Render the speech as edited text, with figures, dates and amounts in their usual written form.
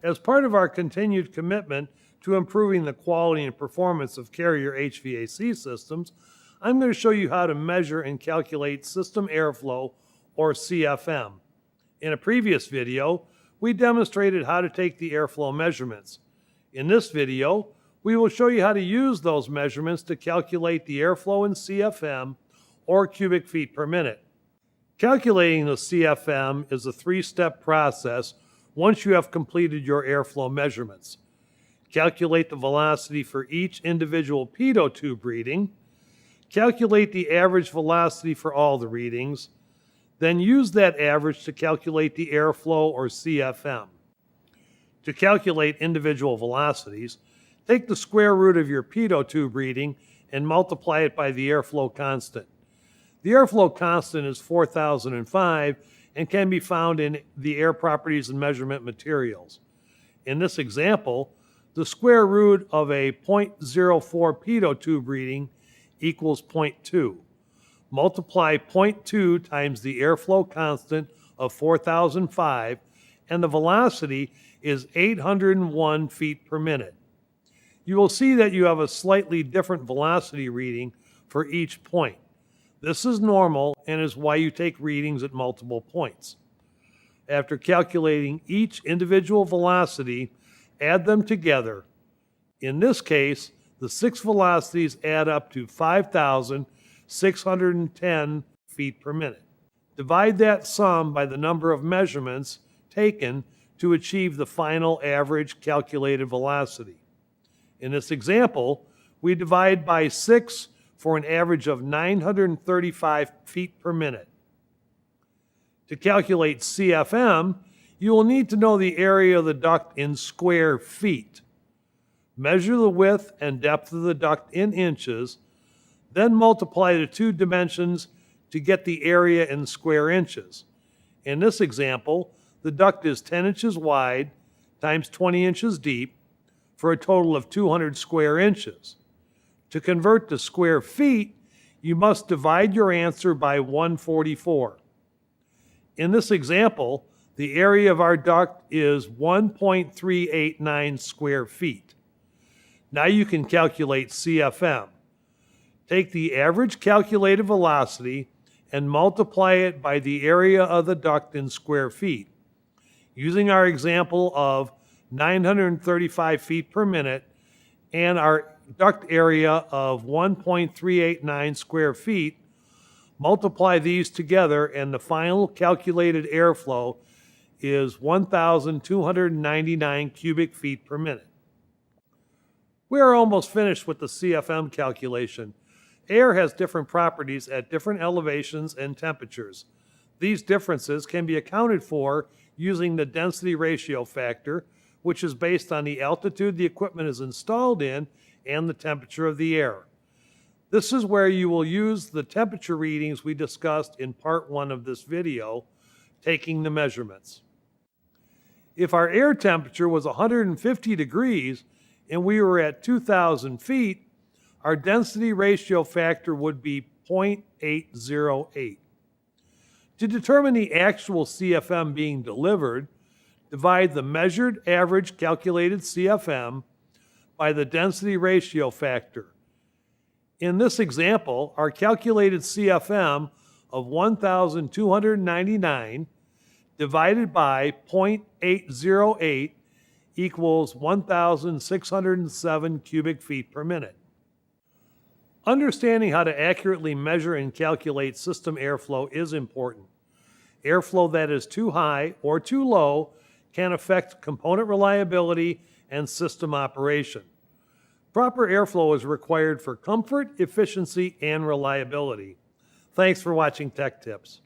As part of our continued commitment to improving the quality and performance of Carrier HVAC systems, I'm going to show you how to measure and calculate system airflow, or CFM. In a previous video, we demonstrated how to take the airflow measurements. In this video, we will show you how to use those measurements to calculate the airflow in CFM, or cubic feet per minute. Calculating the CFM is a three-step process once you have completed your airflow measurements. Calculate the velocity for each individual pitot tube reading, calculate the average velocity for all the readings, then use that average to calculate the airflow, or CFM. To calculate individual velocities, take the square root of your pitot tube reading and multiply it by the airflow constant. The airflow constant is 4005 and can be found in the air properties and measurement materials. In this example, the square root of a 0.04 pitot tube reading equals 0.2. Multiply 0.2 times the airflow constant of 4005, and the velocity is 801 feet per minute. You will see that you have a slightly different velocity reading for each point. This is normal and is why you take readings at multiple points. After calculating each individual velocity, add them together. In this case, the 6 velocities add up to 5,610 feet per minute. Divide that sum by the number of measurements taken to achieve the final average calculated velocity. In this example, we divide by 6 for an average of 935 feet per minute. To calculate CFM, you will need to know the area of the duct in square feet. Measure the width and depth of the duct in inches, then multiply the two dimensions to get the area in square inches. In this example, the duct is 10 inches wide times 20 inches deep for a total of 200 square inches. To convert to square feet, you must divide your answer by 144. In this example, the area of our duct is 1.389 square feet. Now you can calculate CFM. Take the average calculated velocity and multiply it by the area of the duct in square feet. Using our example of 935 feet per minute and our duct area of 1.389 square feet, multiply these together and the final calculated airflow is 1,299 cubic feet per minute. We are almost finished with the CFM calculation. Air has different properties at different elevations and temperatures. These differences can be accounted for using the density ratio factor, which is based on the altitude the equipment is installed in and the temperature of the air. This is where you will use the temperature readings we discussed in part 1 of this video, taking the measurements. If our air temperature was 150 degrees and we were at 2,000 feet, our density ratio factor would be 0.808. To determine the actual CFM being delivered, divide the measured average calculated CFM by the density ratio factor. In this example, our calculated CFM of 1,299 divided by 0.808 equals 1,607 cubic feet per minute. Understanding how to accurately measure and calculate system airflow is important. Airflow that is too high or too low can affect component reliability and system operation. Proper airflow is required for comfort, efficiency, and reliability. Thanks for watching Tech Tips.